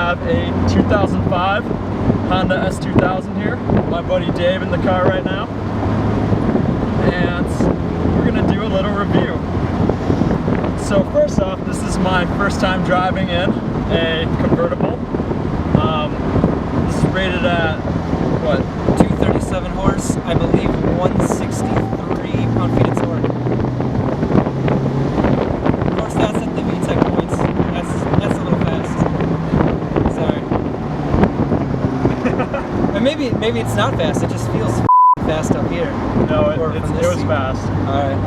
have a 2005 Honda S2000 here. My buddy Dave in the car right now. And we're gonna do a little review. So first off, this is my first time driving in a convertible. This is rated at, what? 237 horse, I believe 163 pound-feet of torque. Of course, that's at the VTEC points. That's a little fast. Sorry. And maybe it's not fast. It just feels fast up here. No, it was fast. All right.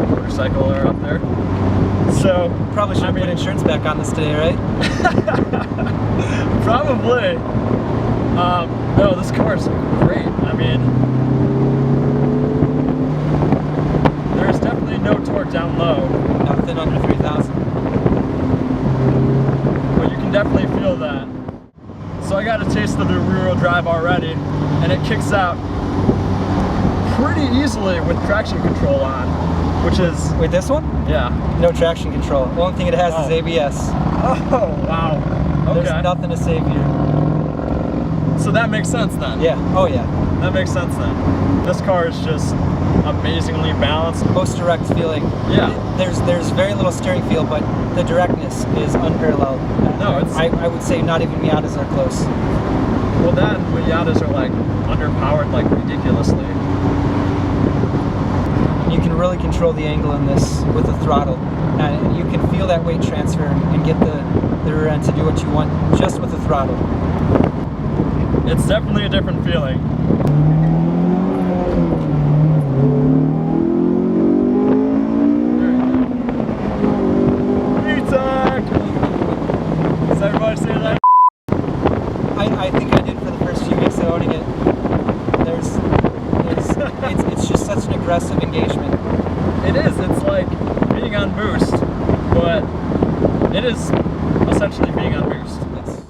Motorcycler up there. So probably should put insurance back on this today, right? Probably. No, this car is great. I mean, there's definitely no torque down low. Nothing under 3,000. But you can definitely feel that. So I got a taste of the rear-wheel drive already, and it kicks out pretty easily with traction control on, which is... Wait, this one? Yeah. No traction control. The only thing it has is ABS. Oh, wow. Okay. There's nothing to save here. So that makes sense then? Yeah. Oh, yeah. That makes sense then. This car is just amazingly balanced. Most direct feeling. Yeah. There's very little steering feel, but the directness is unparalleled. No, it's... I would say not even Miatas are close. Well, that and Miatas are like underpowered like ridiculously. You can really control the angle in this with the throttle. And you can feel that weight transfer and get the rear end to do what you want just with the throttle. It's definitely a different feeling. VTEC! Does everybody say that? I think I did for the first few weeks of owning it. It's just such an aggressive engagement. It is. It's like being on boost, but it is essentially being on boost. Yes.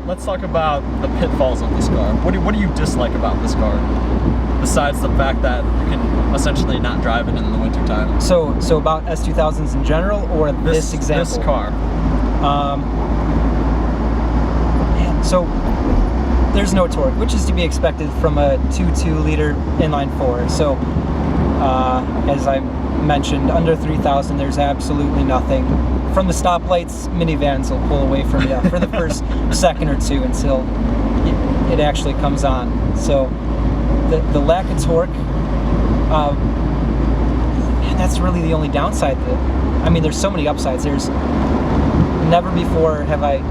Let's talk about the pitfalls of this car. What do you dislike about this car, besides the fact that you can essentially not drive it in the wintertime? So about S2000s in general, or this example? This car. So there's no torque, which is to be expected from a 2.2 liter inline four. So as I mentioned, under 3,000 there's absolutely nothing. From the stoplights, minivans will pull away from you for the first second or two until it actually comes on. So the lack of torque, and that's really the only downside. I mean, there's so many upsides. There's never before have I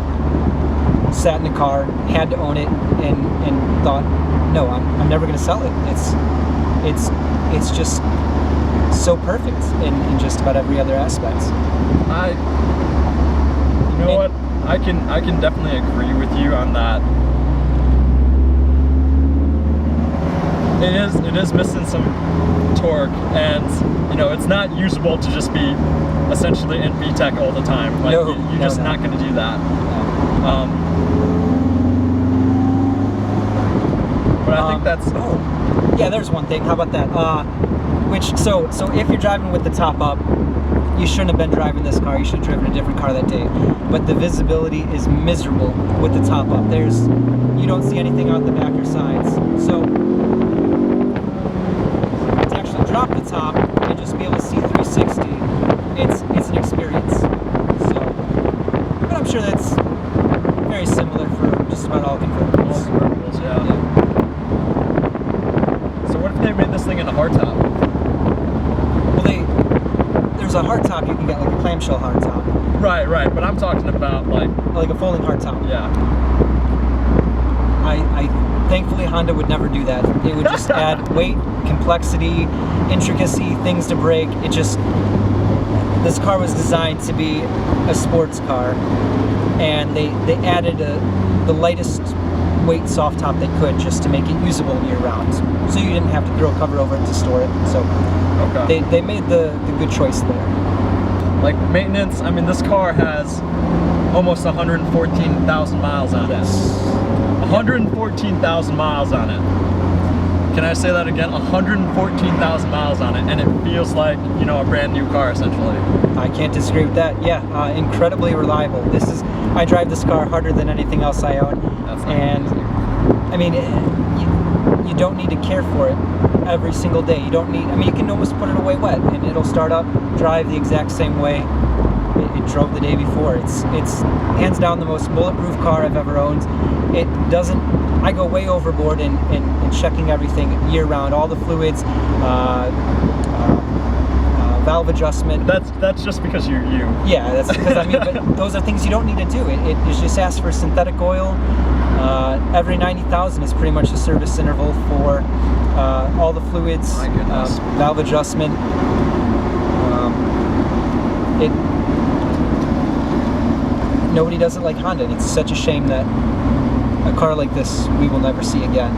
sat in a car, had to own it, and thought, no, I'm never going to sell it. It's just so perfect in just about every other aspect. You know what? I can definitely agree with you on that. It is missing some torque, and you know, it's not usable to just be essentially in VTEC all the time. Like you're just not going to do that. But I think that's... yeah, there's one thing. How about that? So if you're driving with the top up, you shouldn't have been driving this car. You should have driven a different car that day. But the visibility is miserable with the top up. You don't see anything out the back or sides. So to actually drop the top and just be able to see 360, it's an experience. So, but I'm sure that's very similar for just about all convertibles. All convertibles, yeah. So what if they made this thing in a hardtop? Well, there's a hardtop you can get, like a clamshell hardtop. Right, but I'm talking about like a folding hardtop. Yeah. I thankfully Honda would never do that. It would just add weight, complexity, intricacy, things to break. This car was designed to be a sports car, and they added the lightest weight soft top they could just to make it usable year round. So you didn't have to throw a cover over it to store it. So they made the good choice there. Like maintenance, I mean, this car has almost 114,000 miles on it. 114,000 miles on it. Can I say that again? 114,000 miles on it, and it feels like, you know, a brand new car essentially. I can't disagree with that. Yeah, incredibly reliable. I drive this car harder than anything else I own. That's not And easy. I mean, you don't need to care for it every single day. You don't need, I mean, you can almost put it away wet and it'll start up, drive the exact same way it drove the day before. It's hands down the most bulletproof car I've ever owned. It doesn't, I go way overboard in checking everything year round, all the fluids, valve adjustment. That's just because you're you. Yeah, that's because, I mean, but those are things you don't need to do. It just asks for synthetic oil. Every 90,000 is pretty much the service interval for all the fluids, My goodness. valve adjustment. Nobody does it like Honda, and it's such a shame that a car like this we will never see again.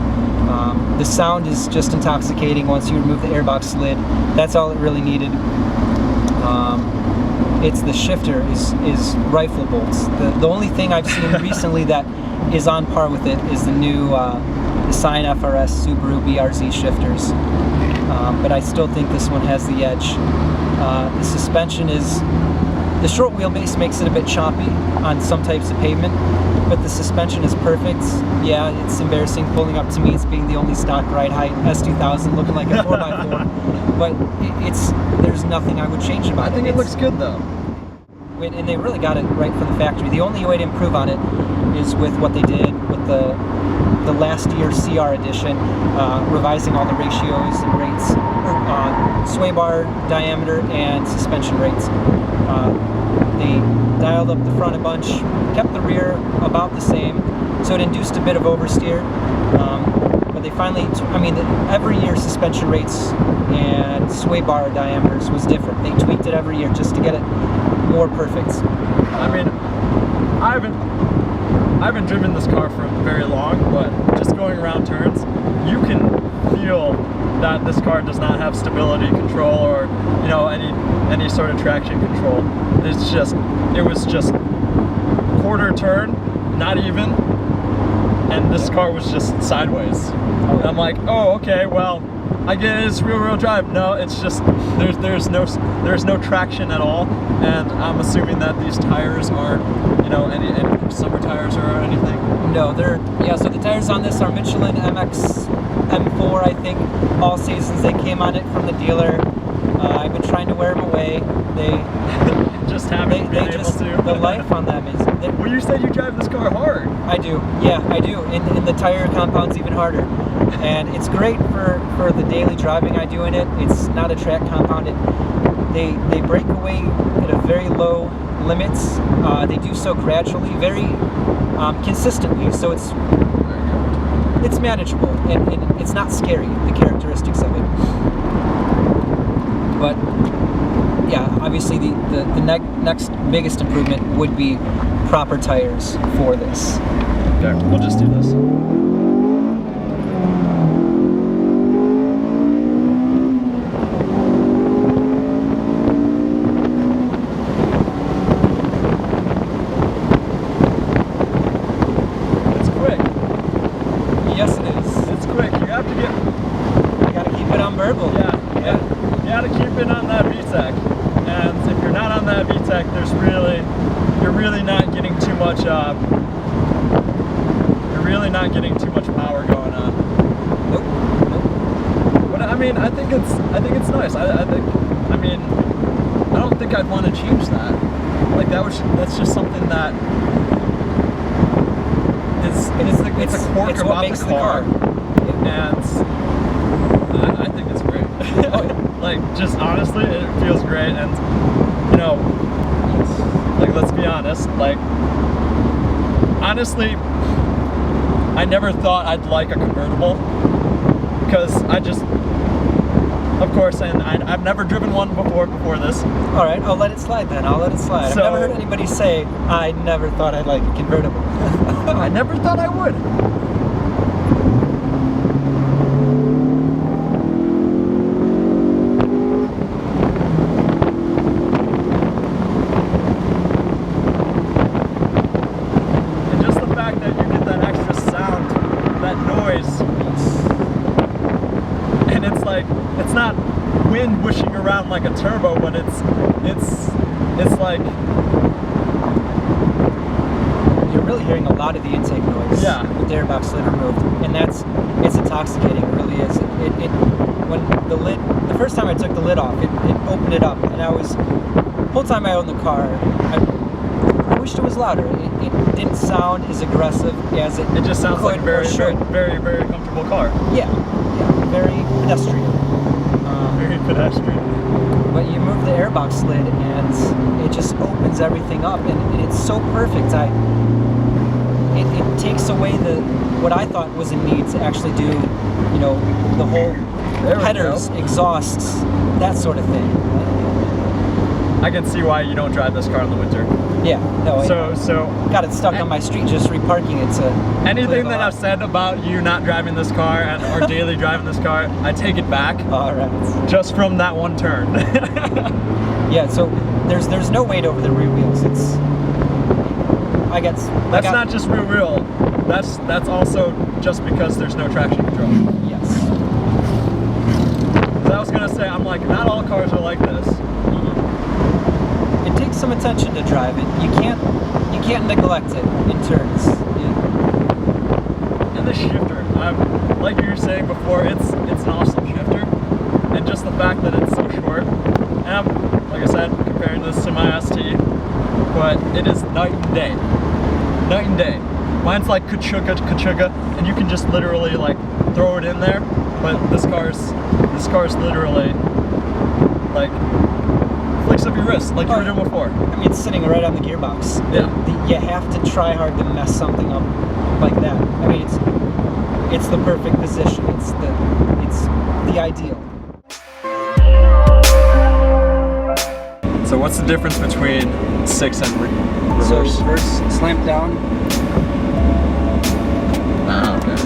The sound is just intoxicating once you remove the airbox lid. That's all it really needed. It's the shifter is rifle bolts. The only thing I've seen recently that is on par with it is the new the Scion FRS Subaru BRZ shifters. But I still think this one has the edge. The suspension is, the short wheelbase makes it a bit choppy on some types of pavement, but the suspension is perfect. Yeah, it's embarrassing pulling up to me. It's being the only stock ride height S2000 looking like a 4x4, but there's nothing I would change about it. I think it looks good though. And they really got it right from the factory. The only way to improve on it is with what they did with the last year CR edition, revising all the ratios and rates, sway bar diameter and suspension rates. They dialed up the front a bunch, kept the rear about the same, so it induced a bit of oversteer. But they finally, I mean, every year suspension rates and sway bar diameters was different. They tweaked it every year just to get it more perfect. I mean, I haven't driven this car for very long, but just going around turns, you can feel that this car does not have stability control or, you know, any sort of traction control. It was just quarter turn, not even, and this car was just sideways. And I'm like, oh, okay, well, I get it's rear-wheel drive. No, it's just there's no traction at all, and I'm assuming that these tires aren't, you know, any summer tires or anything. No, so the tires on this are Michelin MX M4, I think, all seasons. They came on it from the dealer. I've been trying to wear them away. They just haven't been able to. The life on them is. Well, you said you drive this car hard. I do. Yeah, I do. And the tire compound's even harder. And it's great for the daily driving I do in it. It's not a track compound. They break away at a very low limits. They do so gradually, very consistently. So it's manageable and it's not scary, the characteristics of it. But yeah, obviously the next biggest improvement would be proper tires for this. Okay, we'll just do this. You're really not getting too much power going on. Nope. But I mean, I think it's nice. I don't think I'd want to change that. Like that's just something that it's a quirk about the car. And I think it's great. Like, just honestly, it feels great, and you know, like, let's be honest, like, honestly, I never thought I'd like a convertible, because of course, and I've never driven one before this. All right, I'll let it slide then. I'll let it slide. So, I've never heard anybody say, I never thought I'd like a convertible. I never thought I would. It's not wind whooshing around like a turbo, but it's like you're really hearing a lot of the intake noise Yeah. with the airbox lid removed, and it's intoxicating. It really is. It when the first time I took the lid off, it opened it up, and the whole time I owned the car, I wished it was louder. It didn't sound as aggressive as it It just sounds could like a very, or should. very, very comfortable car. Yeah, very pedestrian. Very pedestrian. But you move the airbox lid and it just opens everything up, and it's so perfect. It takes away what I thought was a need to actually do, the whole There we headers, go. exhausts, that sort of thing. I can see why you don't drive this car in the winter. Yeah, no, I So got it stuck on my street just reparking it to anything that I've said about you not driving this car or daily driving this car, I take it back. All right. Just from that one turn. Yeah, so there's no weight over the rear wheels. That's not just rear wheel. That's also just because there's no traction control. Yes. 'Cause I was gonna say, I'm like, not all cars are like this. It takes some attention to drive it. You can't neglect it in turns. And the shifter, like you were saying before, it's an awesome shifter, and just the fact that it's so short. And I'm, like I said, comparing this to my ST, but it is night and day. Night and day. Mine's like kachuga, and you can just literally like throw it in there. But this car's literally like flicks of your wrist, like you were doing before. I mean, it's sitting right on the gearbox. Yeah. You have to try hard to mess something up like that. I mean, it's the perfect position. It's the ideal. So what's the difference between 6 and reverse? So reverse, slamp down. Ah, okay.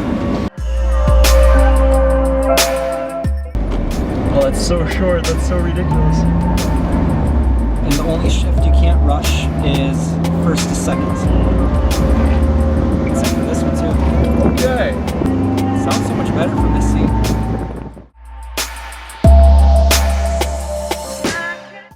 Oh, that's so short. That's so ridiculous. And the only shift you can't rush is